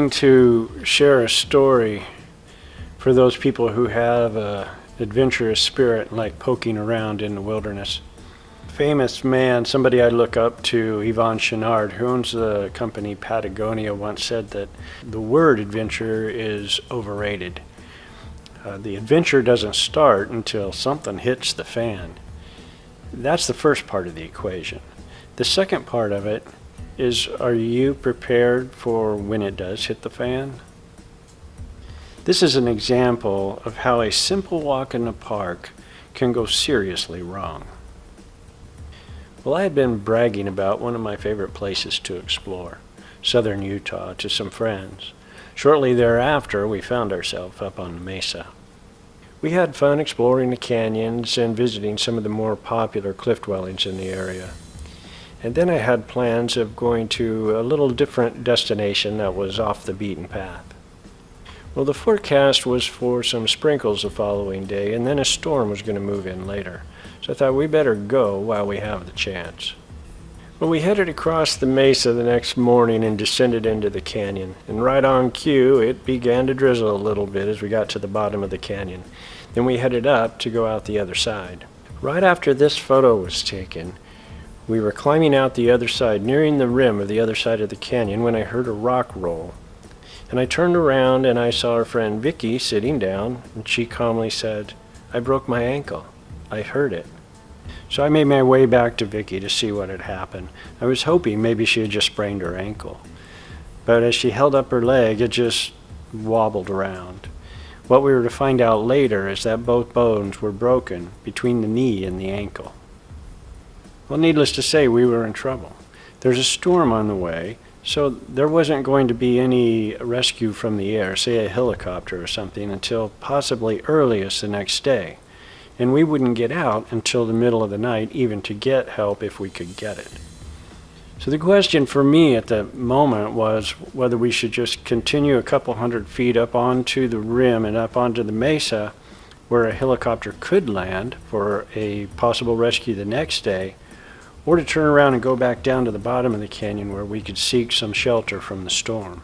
trying to share a story for those people who have a adventurous spirit and like poking around in the wilderness. Famous man, somebody I look up to, Yvon Chouinard, who owns the company Patagonia, once said that the word adventure is overrated. The adventure doesn't start until something hits the fan. That's the first part of the equation. The second part of it is, are you prepared for when it does hit the fan? This is an example of how a simple walk in the park can go seriously wrong. Well, I had been bragging about one of my favorite places to explore, southern Utah, to some friends. Shortly thereafter, we found ourselves up on the mesa. We had fun exploring the canyons and visiting some of the more popular cliff dwellings in the area. And then I had plans of going to a little different destination that was off the beaten path. Well, the forecast was for some sprinkles the following day, and then a storm was going to move in later. So I thought we better go while we have the chance. Well, we headed across the mesa the next morning and descended into the canyon. And right on cue, it began to drizzle a little bit as we got to the bottom of the canyon. Then we headed up to go out the other side. Right after this photo was taken, we were climbing out the other side, nearing the rim of the other side of the canyon, when I heard a rock roll. And I turned around and I saw our friend Vickie sitting down, and she calmly said, "I broke my ankle. I hurt it." So I made my way back to Vickie to see what had happened. I was hoping maybe she had just sprained her ankle. But as she held up her leg, it just wobbled around. What we were to find out later is that both bones were broken between the knee and the ankle. Well, needless to say, we were in trouble. There's a storm on the way, so there wasn't going to be any rescue from the air, say a helicopter or something, until possibly earliest the next day. And we wouldn't get out until the middle of the night, even to get help if we could get it. So the question for me at the moment was whether we should just continue a couple hundred feet up onto the rim and up onto the mesa where a helicopter could land for a possible rescue the next day, or to turn around and go back down to the bottom of the canyon where we could seek some shelter from the storm.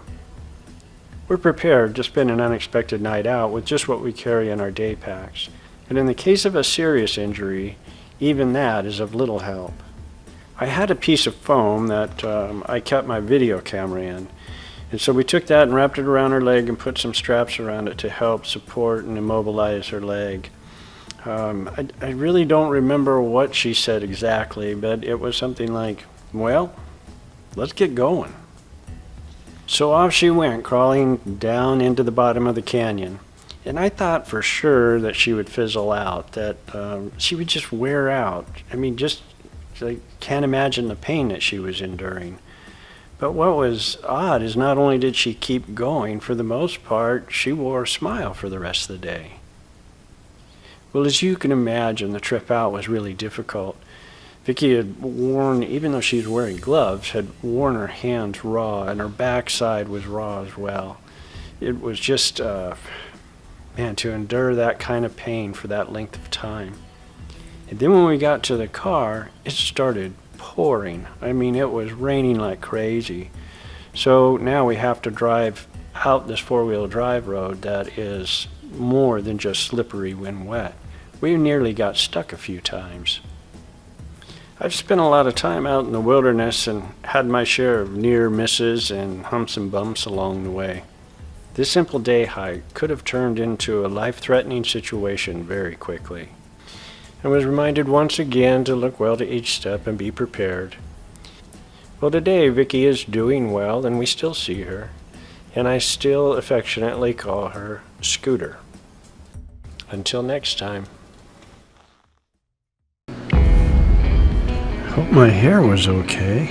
We're prepared to spend an unexpected night out with just what we carry in our day packs. And in the case of a serious injury, even that is of little help. I had a piece of foam that I kept my video camera in. And so we took that and wrapped it around her leg and put some straps around it to help support and immobilize her leg. I really don't remember what she said exactly, but it was something like, "Well, let's get going." So off she went, crawling down into the bottom of the canyon. And I thought for sure that she would fizzle out, that she would just wear out. I mean, I can't imagine the pain that she was enduring. But what was odd is not only did she keep going, for the most part, she wore a smile for the rest of the day. Well, as you can imagine, the trip out was really difficult. Vickie had worn, even though she was wearing gloves, had worn her hands raw, and her backside was raw as well. It was just, to endure that kind of pain for that length of time. And then when we got to the car, it started pouring. I mean, it was raining like crazy. So now we have to drive out this four-wheel drive road that is more than just slippery when wet. We nearly got stuck a few times. I've spent a lot of time out in the wilderness and had my share of near misses and humps and bumps along the way. This simple day hike could have turned into a life-threatening situation very quickly. I was reminded once again to look well to each step and be prepared. Well, today Vickie is doing well, and we still see her, and I still affectionately call her Scooter. Until next time. Hope my hair was okay.